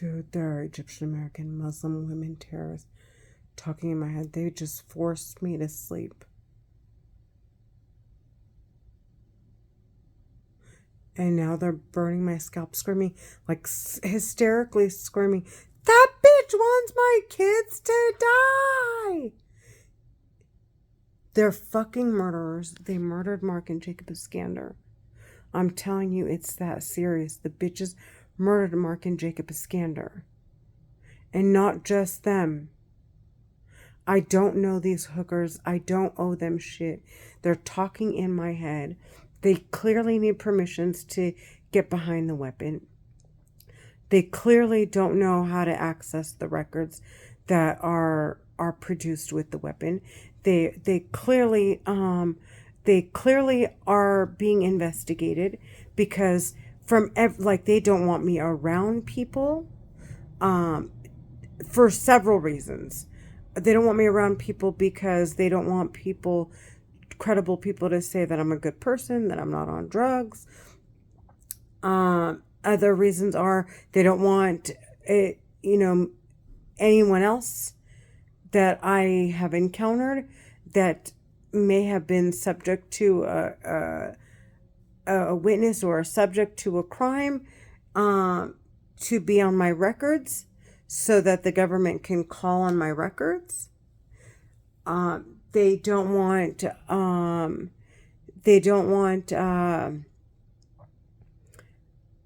Dude, there are Egyptian American Muslim women terrorists talking in my head. They just forced me to sleep. And now they're burning my scalp, screaming, like hysterically screaming, that bitch wants my kids to die. They're fucking murderers. They murdered Mark and Jacob Iskander. I'm telling you, it's that serious. The bitches murdered Mark and Jacob Iskander. And not just them. I don't know these hookers. I don't owe them shit. They're talking in my head. They clearly need permissions to get behind the weapon. They clearly don't know how to access the records that are produced with the weapon. They clearly are being investigated because they don't want me around people for several reasons. They don't want me around people because they don't want credible people to say that I'm a good person, that I'm not on drugs. Other reasons are they don't want anyone else that I have encountered that may have been subject to a witness or a subject to a crime to be on my records so that the government can call on my records. They don't want and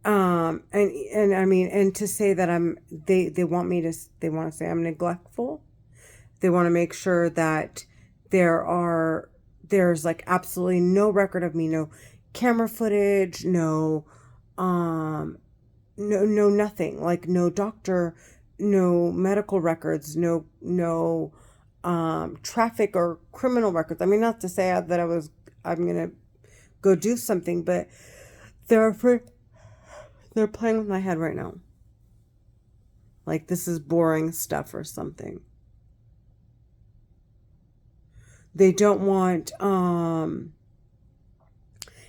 I mean, and to say that they want to say I'm neglectful. They want to make sure that there's like absolutely no record of me, no camera footage, no nothing, like no doctor, no medical records, no traffic or criminal records. I mean, not to say that I'm going to go do something, but they're playing with my head right now. Like this is boring stuff or something. They don't want,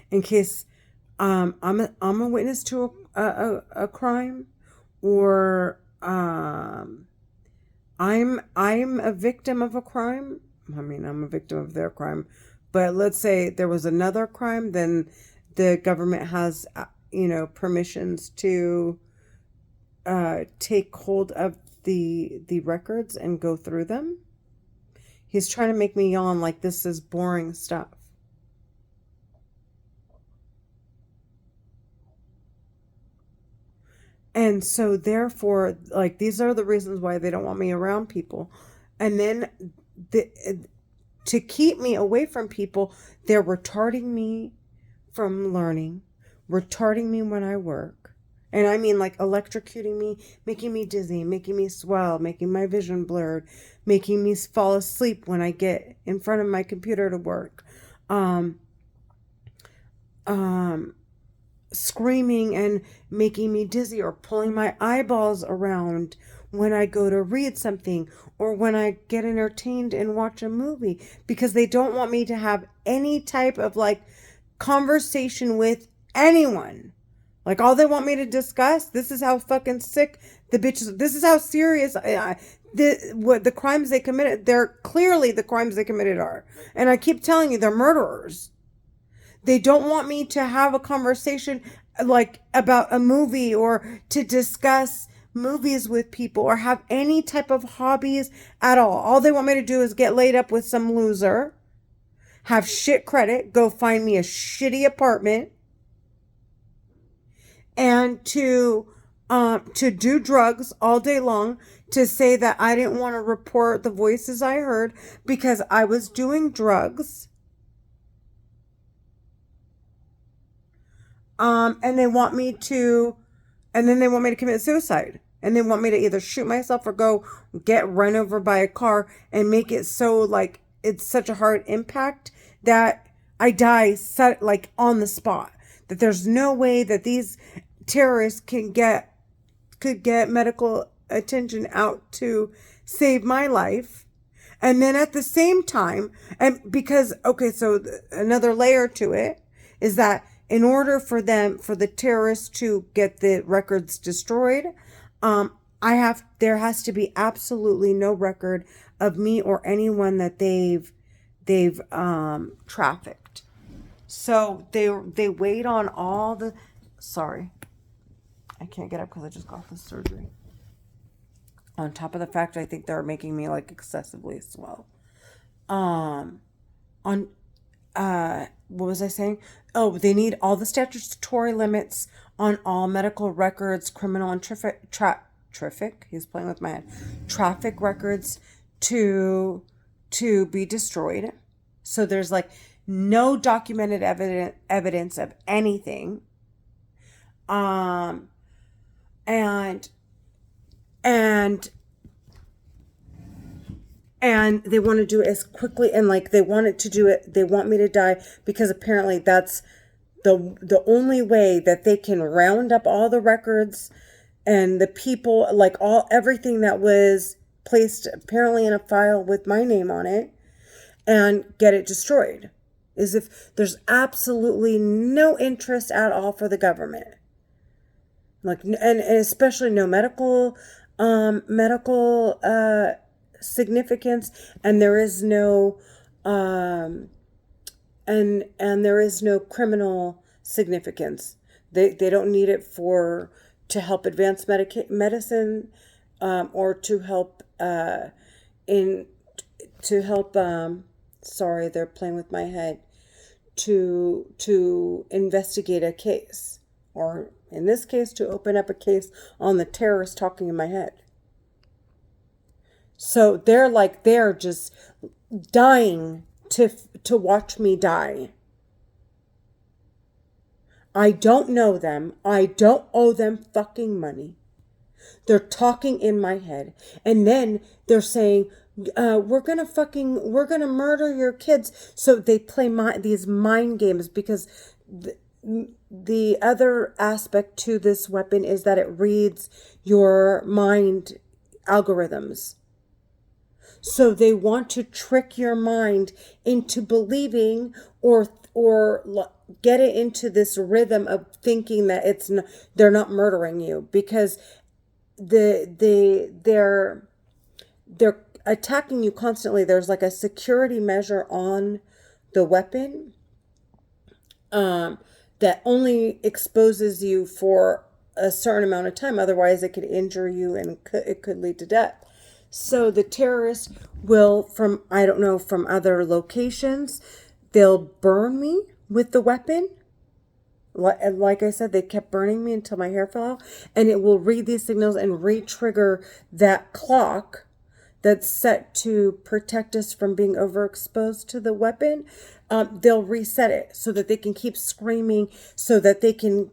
in case I'm a witness to a crime, or I'm a victim of a crime. I mean, I'm a victim of their crime, but let's say there was another crime, then the government has permissions to take hold of the records and go through them. He's trying to make me yawn like this is boring stuff. And so therefore, like, these are the reasons why they don't want me around people. And then to keep me away from people, they're retarding me from learning, retarding me when I work. And I mean like electrocuting me, making me dizzy, making me swell, making my vision blurred, making me fall asleep when I get in front of my computer to work. Screaming and making me dizzy, or pulling my eyeballs around when I go to read something, or when I get entertained and watch a movie, because they don't want me to have any type of like conversation with anyone. Like, all they want me to discuss, this is how fucking sick the bitches, this is how serious the crimes they committed. They're clearly the crimes they committed are. And I keep telling you, they're murderers. They don't want me to have a conversation like about a movie, or to discuss movies with people, or have any type of hobbies at all. All they want me to do is get laid up with some loser, have shit credit, go find me a shitty apartment, and to do drugs all day long, to say that I didn't want to report the voices I heard because I was doing drugs. And then they want me to commit suicide. And they want me to either shoot myself or go get run over by a car, and make it so like it's such a hard impact that I die like on the spot. That there's no way that these terrorists could get medical attention out to save my life. And then at the same time, and because, okay, so another layer to it is that in order for the terrorists to get the records destroyed, There has to be absolutely no record of me or anyone that they've trafficked. So they wait on all the, sorry, I can't get up because I just got this surgery. On top of the fact, I think they're making me like excessively swell. On what was I saying? Oh, they need all the statutory limits on all medical records, criminal and traffic. He's playing with my head. Traffic records to be destroyed. So there's like no documented evidence of anything. And and they want to do it as quickly, and like they want me to die because apparently that's the only way that they can round up all the records and the people, like everything that was placed apparently in a file with my name on it, and get it destroyed, is if there's absolutely no interest at all for the government, like, and especially no medical significance, and there is no and there is no criminal significance. They don't need it to help advance medicine, or to help sorry, they're playing with my head, to investigate a case, or in this case to open up a case on the terrorist talking in my head. So they're just dying to watch me die. I don't know them. I don't owe them fucking money. They're talking in my head. And then they're saying, we're gonna murder your kids. So they play these mind games, because the other aspect to this weapon is that it reads your mind algorithms. So they want to trick your mind into believing, or get it into this rhythm of thinking that they're not murdering you, because they're attacking you constantly. There's like a security measure on the weapon that only exposes you for a certain amount of time. Otherwise, it could injure you, and it could lead to death. So the terrorists will, from other locations, they'll burn me with the weapon. Like I said, they kept burning me until my hair fell out, and it will read these signals and re-trigger that clock that's set to protect us from being overexposed to the weapon. They'll reset it so that they can keep screaming, so that they can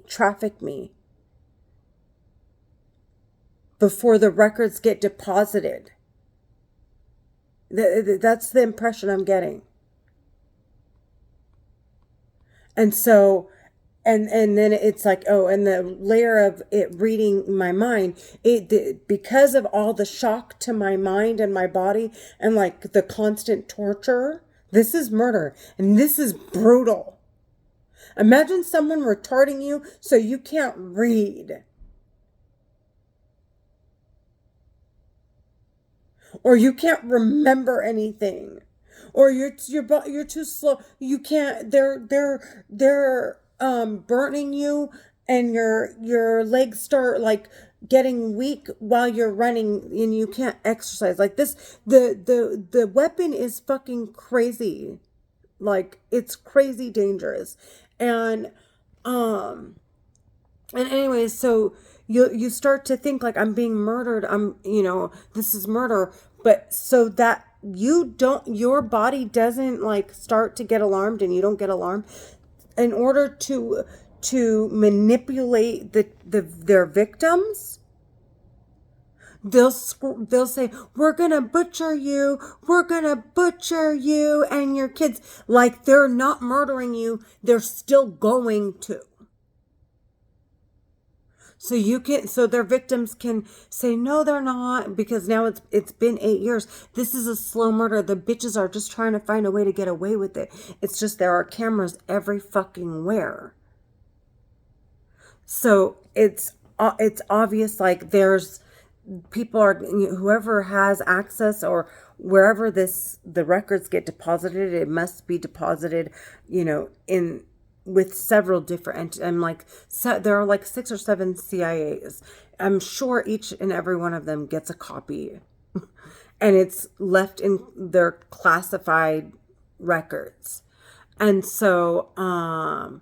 traffic me before the records get deposited. That's the impression I'm getting. And so, and then it's like, oh, and the layer of it reading my mind, because of all the shock to my mind and my body, and like the constant torture, this is murder, and this is brutal. Imagine someone retarding you so you can't read. Or you can't remember anything, or you're too slow. You can't. They're burning you, and your legs start like getting weak while you're running, and you can't exercise. Like this, the weapon is fucking crazy. Like, it's crazy dangerous, and anyways, so you start to think like, I'm being murdered. This is murder. But so that your body doesn't like start to get alarmed, and you don't get alarmed, in order to manipulate their victims, they'll say, we're gonna butcher you and your kids. Like, they're not murdering you, they're still going to. So their victims can say, no, they're not, because now it's been 8 years. This is a slow murder. The bitches are just trying to find a way to get away with it. It's just there are cameras every fucking where. So it's it's obvious, like there's people are, whoever has access, or wherever the records get deposited, it must be deposited, in with several different, and like, so there are like 6 or 7 CIAs. I'm sure each and every one of them gets a copy, and it's left in their classified records. And so, and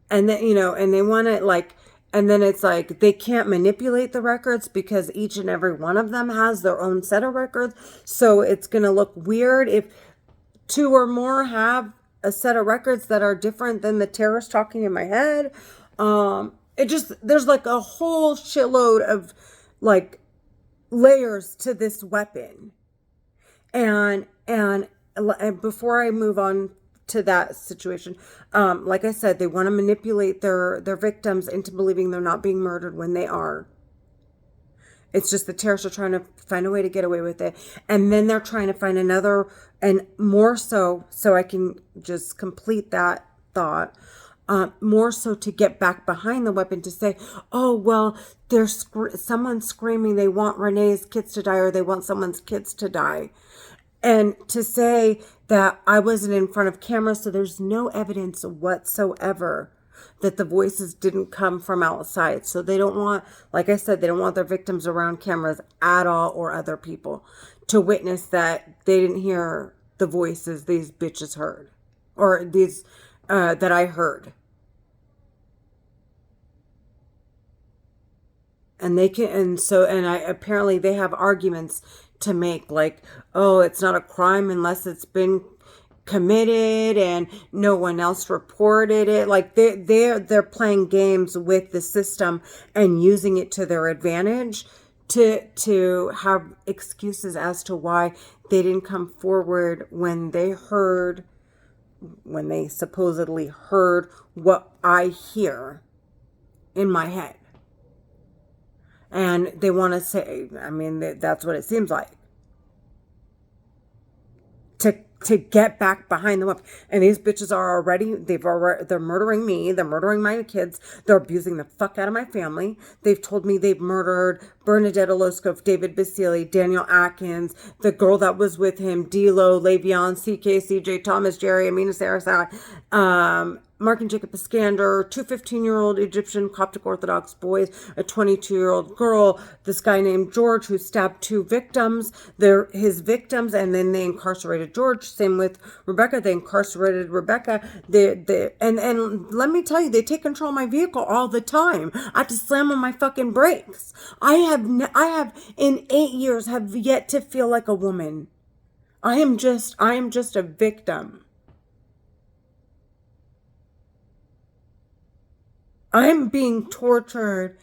then, and they want it like, and then it's like they can't manipulate the records because each and every one of them has their own set of records. So it's going to look weird if 2 or more have a set of records that are different than the terrorist talking in my head. It just, there's like a whole shitload of like layers to this weapon. And before I move on to that situation, like I said, they want to manipulate their victims into believing they're not being murdered when they are. It's just the terrorists are trying to find a way to get away with it. And then they're trying to find another, and more so I can just complete that thought, more so to get back behind the weapon, to say, oh, well, there's someone's screaming they want Renee's kids to die, or they want someone's kids to die. And to say that I wasn't in front of camera, so there's no evidence whatsoever that the voices didn't come from outside. So they don't want, like I said, they don't want their victims around cameras at all, or other people to witness that they didn't hear the voices these bitches heard, or these that I heard. And they can, and I apparently they have arguments to make, like, oh, it's not a crime unless it's been committed and no one else reported it. Like they're playing games with the system and using it to their advantage to have excuses as to why they didn't come forward when they supposedly heard what I hear in my head. And they want to say, I mean, that's what it seems like. To get back behind the weapon. And these bitches are already, they're murdering me. They're murdering my kids. They're abusing the fuck out of my family. They've told me they've murdered Bernadette Orozco, David Basile, Daniel Atkins, the girl that was with him, D-Lo, Le'Veon, CK, CJ, Thomas, Jerry, Amina Sarasat, Mark and Jacob Iskander, 2 15-year-old Egyptian Coptic Orthodox boys, a 22-year-old girl, this guy named George who stabbed 2 victims. They're his victims, and then they incarcerated George. Same with Rebecca. They incarcerated Rebecca. And let me tell you, they take control of my vehicle all the time. I have to slam on my fucking brakes. I have in 8 years have yet to feel like a woman. I am just a victim. I'm being tortured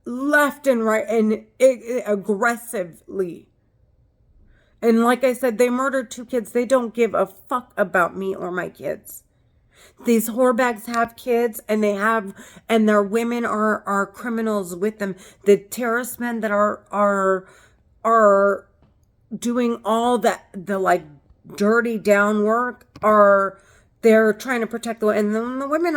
left and right, and aggressively. And like I said, they murdered 2 kids. They don't give a fuck about me or my kids. These whorebags have kids, and their women are criminals with them. The terrorist men that are doing all the like dirty down work they're trying to protect and then the women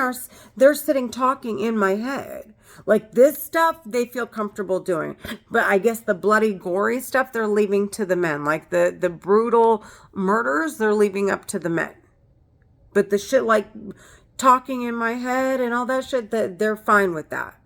they're sitting talking in my head. Like this stuff they feel comfortable doing. But I guess the bloody gory stuff they're leaving to the men. Like the brutal murders they're leaving up to the men. But the shit like talking in my head and all that shit, they're fine with that.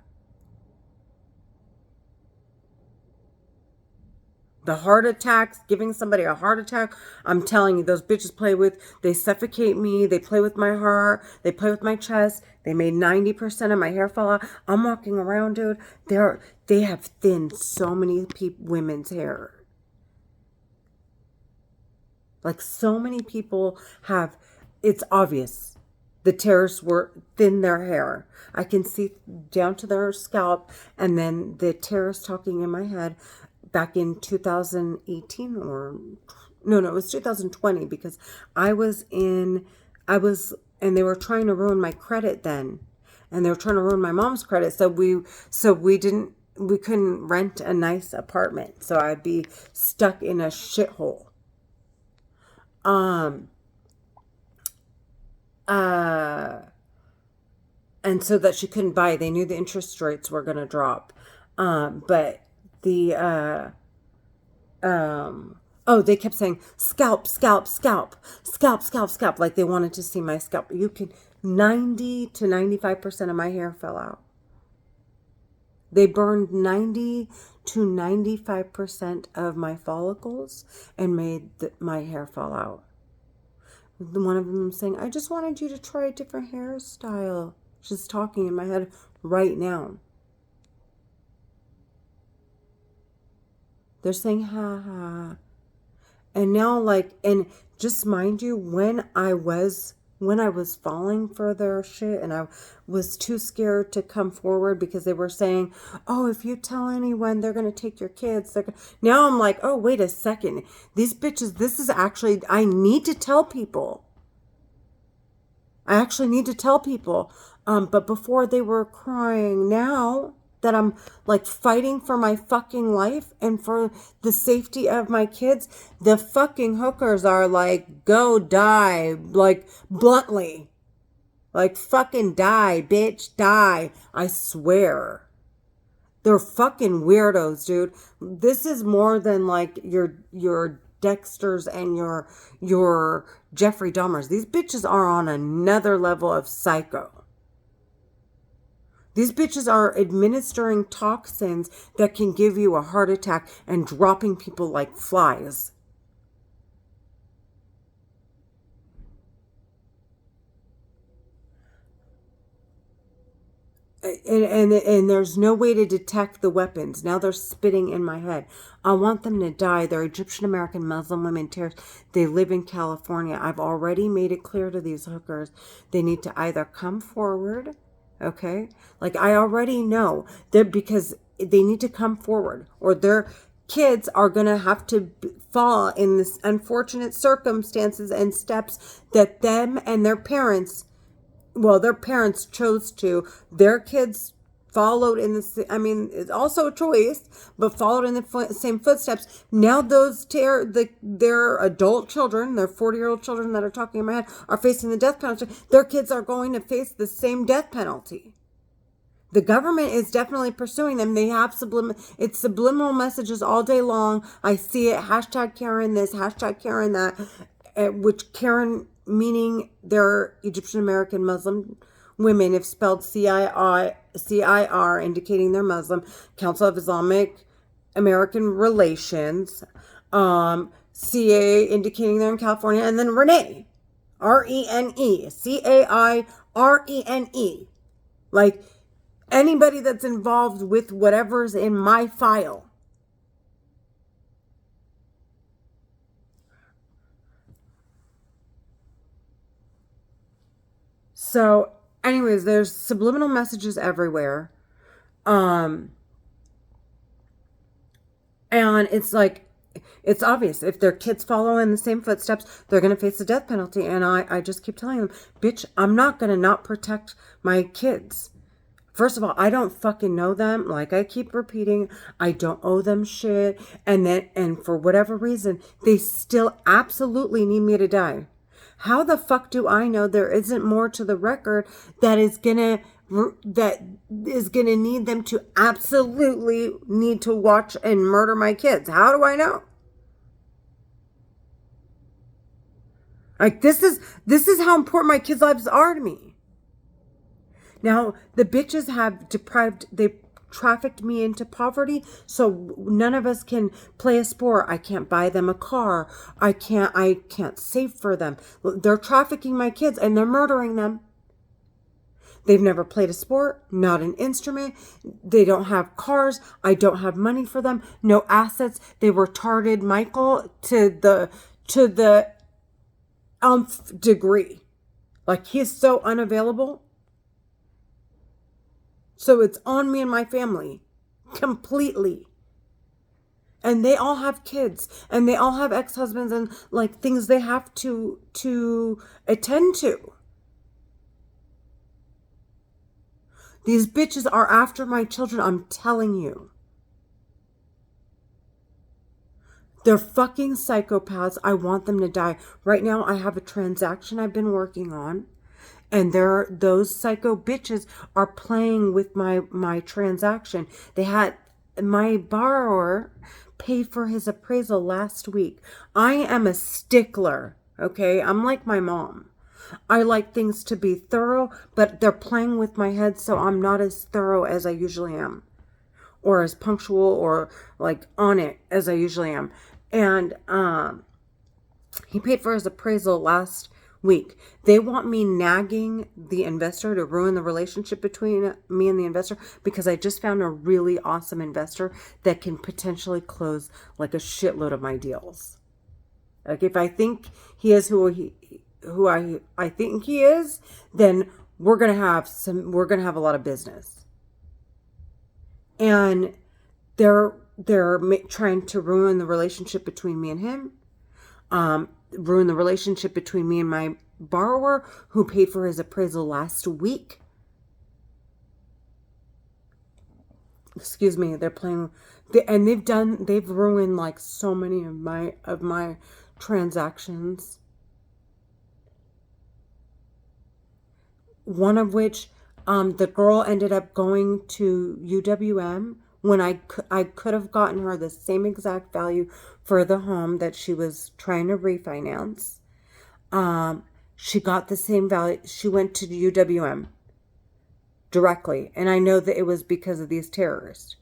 The heart attacks, giving somebody a heart attack, I'm telling you, those bitches they suffocate me, they play with my heart, they play with my chest, they made 90% of my hair fall out. I'm walking around, dude, they have thinned so many women's hair. Like so many people have, it's obvious. The terrorists thin their hair. I can see down to their scalp, and then the terrorists talking in my head. Back in 2018 it was 2020, because and they were trying to ruin my credit then, and they were trying to ruin my mom's credit. So we couldn't rent a nice apartment. So I'd be stuck in a shithole. And so that she couldn't buy. They knew the interest rates were going to drop. But the, oh, they kept saying, scalp, scalp, scalp, scalp, scalp, scalp. Like they wanted to see my scalp. You can, 90 to 95% of my hair fell out. They burned 90 to 95% of my follicles and made my hair fall out. One of them saying, I just wanted you to try a different hairstyle. She's talking in my head right now. They're saying, ha ha. And now, like, and just mind you, when I was falling for their shit and I was too scared to come forward because they were saying, oh, if you tell anyone, they're going to take your kids. Now I'm like, oh, wait a second. These bitches, this is actually, I need to tell people. I actually need to tell people. But before they were crying, now that I'm like fighting for my fucking life and for the safety of my kids, the fucking hookers are like, go die, like bluntly. Like fucking die, bitch, die. I swear. They're fucking weirdos, dude. This is more than like your Dexters and your Jeffrey Dahmers. These bitches are on another level of psycho. These bitches are administering toxins that can give you a heart attack and dropping people like flies. And there's no way to detect the weapons. Now they're spitting in my head. I want them to die. They're Egyptian American Muslim women terrorists. They live in California. I've already made it clear to these hookers. They need to either come forward. Okay, like I already know that because they need to come forward or their kids are going to have to fall in this unfortunate circumstances and steps that them and their parents, well, their parents chose to, their kids followed in the, I mean, it's also a choice, but followed in the same footsteps. Now those their adult children, their 40-year-old children that are talking in my head are facing the death penalty. Their kids are going to face the same death penalty. The government is definitely pursuing them. They have subliminal messages all day long. I see it. Hashtag Karen this, hashtag Karen that, which Karen meaning they're Egyptian American Muslim women, if spelled CIR, indicating they're Muslim. Council of Islamic American Relations. CA, indicating they're in California. And then Renee. RENE. CAIRENE. Like anybody that's involved with whatever's in my file. So, anyways, there's subliminal messages everywhere. And it's like, it's obvious. If their kids follow in the same footsteps, they're going to face the death penalty. And I just keep telling them, bitch, I'm not going to not protect my kids. First of all, I don't fucking know them. Like I keep repeating, I don't owe them shit. And for whatever reason, they still absolutely need me to die. How the fuck do I know there isn't more to the record that is gonna need them to absolutely need to watch and murder my kids? How do I know? Like this is how important my kids' lives are to me. Now the bitches have they trafficked me into poverty, so none of us can play a sport. I can't buy them a car. I can't save for them. They're trafficking my kids and they're murdering them. They've never played a sport, not an instrument. They don't have cars. I don't have money for them. No assets. They retarded Michael to the nth degree. Like he's so unavailable. So it's on me and my family completely. And they all have kids and they all have ex-husbands and like things they have to attend to. These bitches are after my children, I'm telling you. They're fucking psychopaths. I want them to die. Right now I have a transaction I've been working on. And those psycho bitches are playing with my transaction. They had my borrower paid for his appraisal last week. I am a stickler, okay? I'm like my mom. I like things to be thorough, but they're playing with my head, so I'm not as thorough as I usually am, or as punctual or like on it as I usually am. And he paid for his appraisal last week. They want me nagging the investor to ruin the relationship between me and the investor because I just found a really awesome investor that can potentially close like a shitload of my deals. Like if I think he is who I think he is, then we're gonna have a lot of business. And they're trying to ruin the relationship between me and him. Ruin the relationship between me and my borrower who paid for his appraisal last week. Excuse me, they're playing, and they've ruined like so many of my transactions. One of which, the girl ended up going to UWM when I could have gotten her the same exact value for the home that she was trying to refinance. She got the same value. She went to UWM directly. And I know that it was because of these terrorists.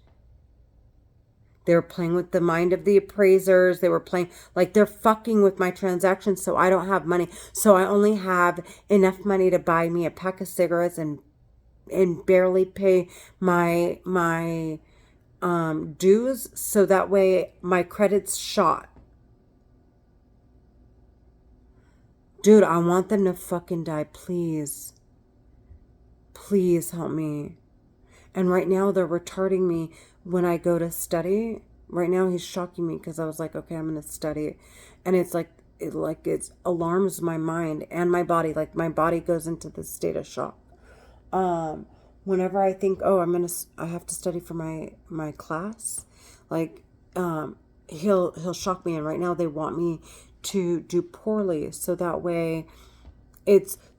They were playing with the mind of the appraisers. They were playing, like they're fucking with my transactions so I don't have money. So I only have enough money to buy me a pack of cigarettes and barely pay my dues. So that way my credit's shot. Dude, I want them to fucking die, please. Please help me. And right now they're retarding me when I go to study. Right now he's shocking me because I was like, okay, I'm going to study. And it's like, it alarms my mind and my body. Like my body goes into this state of shock. Whenever I think, oh, I have to study for my class, like, he'll shock me. And right now they want me to do poorly. So that way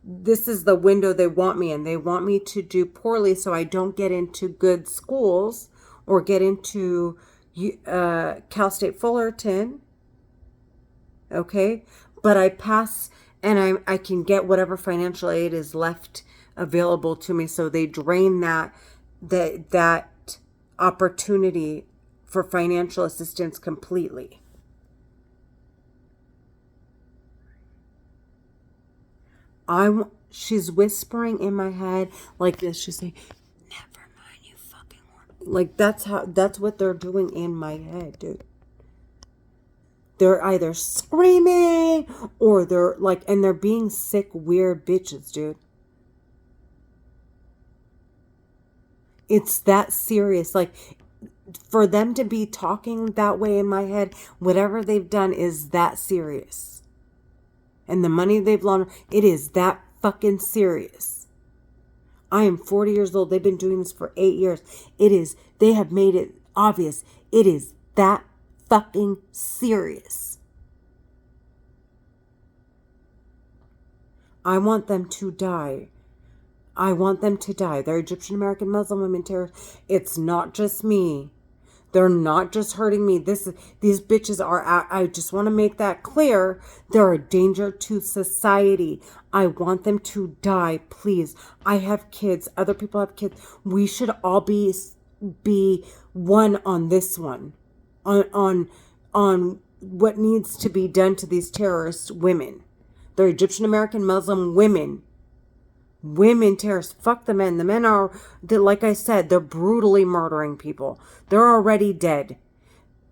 this is the window they want me in. They want me to do poorly so I don't get into good schools or get into Cal State Fullerton. Okay. But I pass and I can get whatever financial aid is left available to me. So they drain that opportunity for financial assistance completely. She's whispering in my head like this. She's saying, never mind, you fucking whore. Like that's what they're doing in my head, dude. They're either screaming or they're like, and they're being sick, weird bitches, dude. It's that serious. Like, for them to be talking that way in my head, whatever they've done is that serious. And the money they've laundered, it is that fucking serious. I am 40 years old. They've been doing this for 8 years. They have made it obvious. It is that fucking serious. I want them to die. I want them to die. They're Egyptian American Muslim women terrorists. It's not just me. They're not just hurting me. These bitches are, I just want to make that clear. They're a danger to society. I want them to die, please. I have kids. Other people have kids. We should all be one on this one. On what needs to be done to these terrorist women. They're Egyptian American Muslim women. Women terrorists. Fuck the men. The men are, like I said, they're brutally murdering people. They're already dead.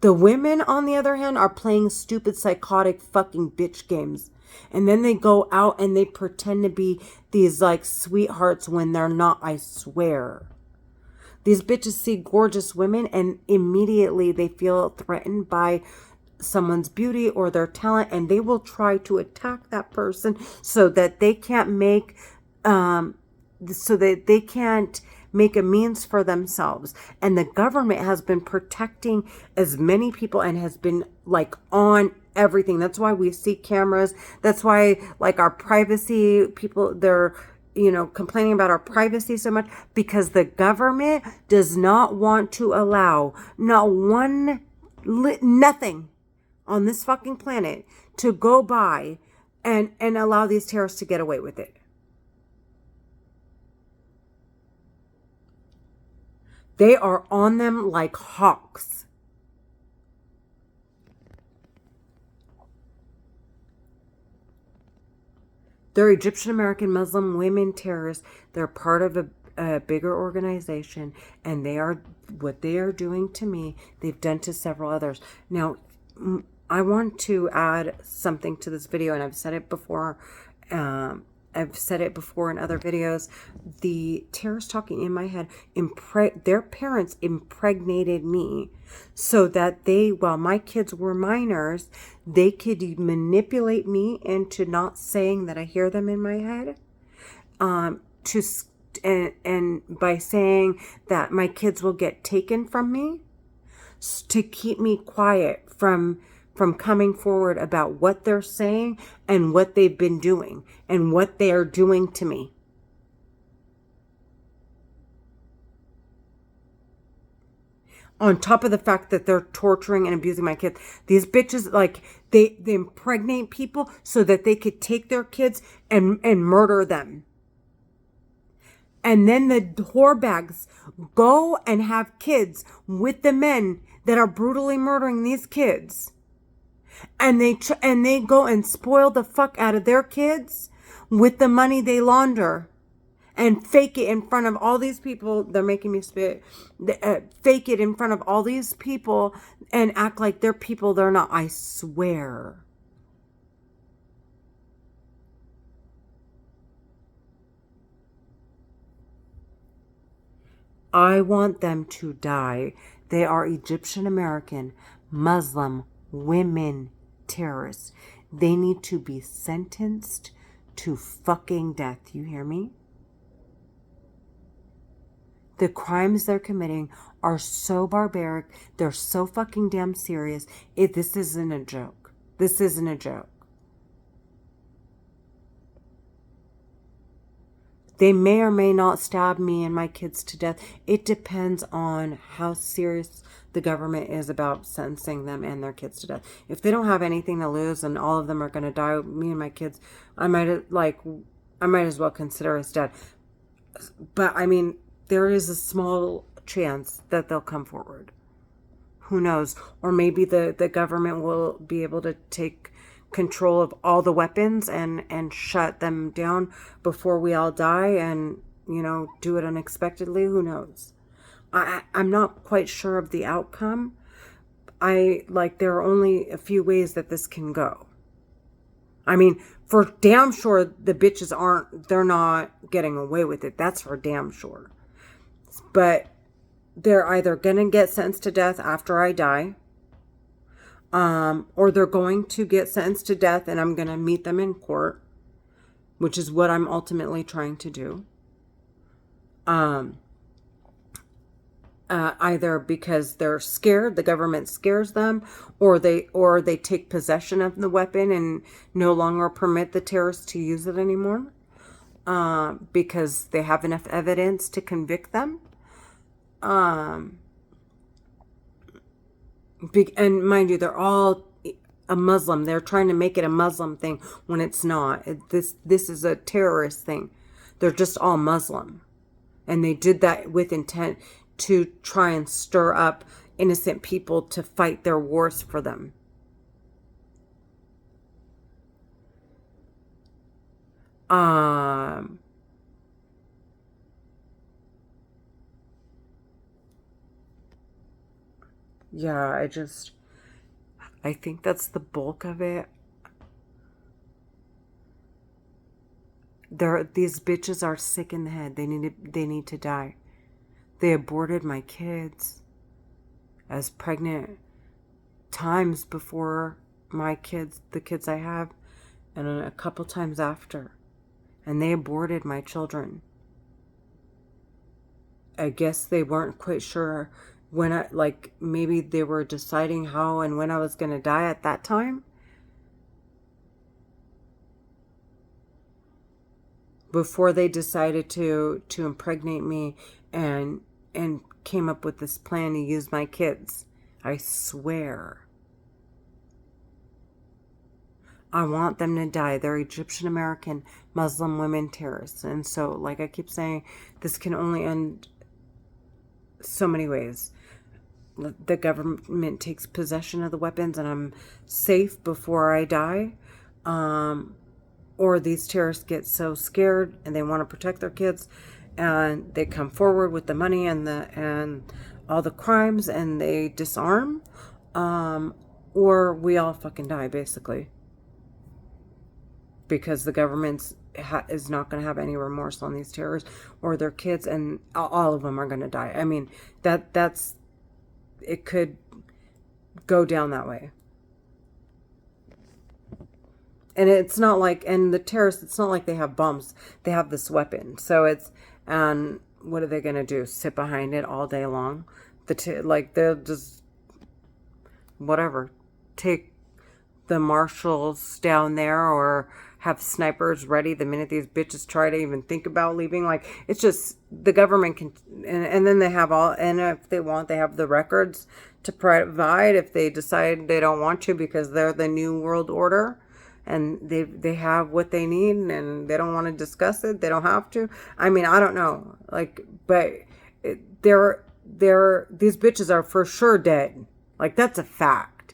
The women, on the other hand, are playing stupid, psychotic fucking bitch games. And then they go out and they pretend to be these like sweethearts when they're not, I swear. These bitches see gorgeous women and immediately they feel threatened by someone's beauty or their talent, and they will try to attack that person so that they can't make a means for themselves. And the government has been protecting as many people and has been like on everything. That's why we see cameras. That's why like our privacy people, they're complaining about our privacy so much? Because the government does not want to allow nothing on this fucking planet to go by and allow these terrorists to get away with it. They are on them like hawks. They're Egyptian American Muslim women terrorists. They're part of a bigger organization, and what they are doing to me, they've done to several others. Now, I want to add something to this video, and I've said it before. I've said it before in other videos. The terrorists talking in my head, their parents impregnated me so that while my kids were minors, they could manipulate me into not saying that I hear them in my head. And by saying that my kids will get taken from me, to keep me quiet from coming forward about what they're saying and what they've been doing and what they are doing to me. On top of the fact that they're torturing and abusing my kids. These bitches, like, they impregnate people so that they could take their kids and murder them. And then the whore bags go and have kids with the men that are brutally murdering these kids. And they go and spoil the fuck out of their kids with the money they launder and fake it in front of all these people. They're making me spit. Fake it in front of all these people and act like they're people they're not. I swear. I want them to die. They are Egyptian American, Muslim, women terrorists. They need to be sentenced to fucking death. You hear me? The crimes they're committing are so barbaric. They're so fucking damn serious. This isn't a joke. This isn't a joke. They may or may not stab me and my kids to death. It depends on how serious the government is about sentencing them and their kids to death. If they don't have anything to lose and all of them are going to die, me and my kids, I might as well consider us dead. But I mean, there is a small chance that they'll come forward. Who knows? Or maybe the government will be able to take control of all the weapons and shut them down before we all die and, do it unexpectedly. Who knows? I'm not quite sure of the outcome. There are only a few ways that this can go. I mean, for damn sure, the bitches they're not getting away with it. That's for damn sure. But they're either going to get sentenced to death after I die, or they're going to get sentenced to death and I'm going to meet them in court, which is what I'm ultimately trying to do. Either because they're scared, the government scares them, or they take possession of the weapon and no longer permit the terrorists to use it anymore, because they have enough evidence to convict them. And mind you, they're all a Muslim. They're trying to make it a Muslim thing when it's not. This is a terrorist thing. They're just all Muslim. And they did that with intent to try and stir up innocent people to fight their wars for them. Yeah, I think that's the bulk of it. These bitches are sick in the head. They need to die. They aborted my kids as pregnant times before the kids I have, and a couple times after. And they aborted my children. I guess they weren't quite sure when maybe they were deciding how and when I was going to die at that time. before they decided to impregnate me and came up with this plan to use my kids. I swear. I want them to die. They're Egyptian American Muslim women terrorists. And so, like I keep saying, this can only end so many ways. The government takes possession of the weapons and I'm safe before I die. Or these terrorists get so scared and they want to protect their kids and they come forward with the money and all the crimes and they disarm. Or we all fucking die, basically. Because the government is not going to have any remorse on these terrorists or their kids, and all of them are going to die. I mean, that's it could go down that way. And it's not like, and the terrorists, it's not like they have bombs. They have this weapon. So it's, and what are they going to do? Sit behind it all day long? Like, they'll just, whatever, take the marshals down there or have snipers ready the minute these bitches try to even think about leaving. Like, it's just, the government can, and then they have all, and if they want, they have the records to provide if they decide they don't want to because they're the new world order and they have what they need and they don't want to discuss it. They don't have to. I mean, I don't know. Like, but these bitches are for sure dead. Like, that's a fact.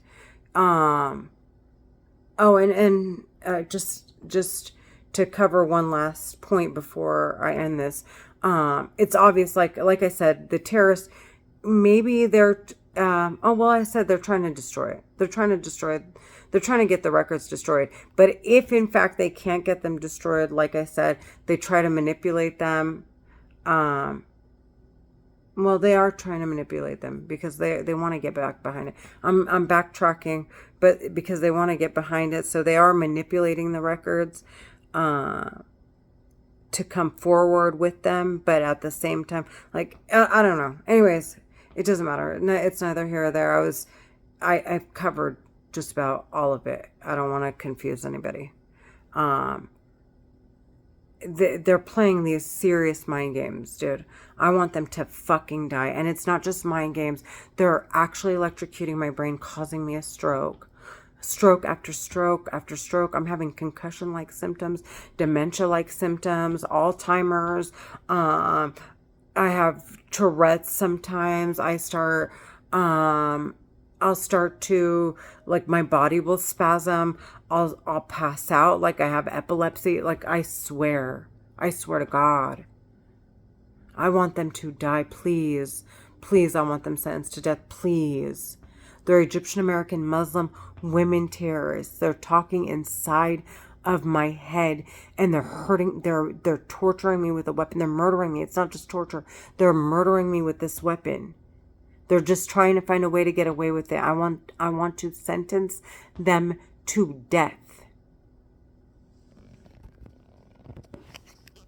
Oh, and just to cover one last point before I end this, it's obvious, like I said, the terrorists, maybe they're, I said they're trying to destroy it. They're trying to get the records destroyed. But if in fact they can't get them destroyed, like I said, they try to manipulate them. Well, they are trying to manipulate them because they want to get back behind it. I'm backtracking, but because they want to get behind it. So they are manipulating the records to come forward with them. But at the same time, like, I don't know. Anyways, it doesn't matter. It's neither here or there. I've covered just about all of it. I don't want to confuse anybody. They're playing these serious mind games, dude. I want them to fucking die. And it's not just mind games. They're actually electrocuting my brain, causing me a stroke. Stroke after stroke after stroke. I'm having concussion-like symptoms, dementia-like symptoms, Alzheimer's. I have Tourette's sometimes. I'll start to, like, my body will spasm. I'll pass out like I have epilepsy. Like, I swear to God. I want them to die, please. Please, I want them sentenced to death, please. They're Egyptian American Muslim women terrorists. They're talking inside of my head and they're torturing me with a weapon. They're murdering me. It's not just torture. They're murdering me with this weapon. They're just trying to find a way to get away with it. I want to sentence them to death.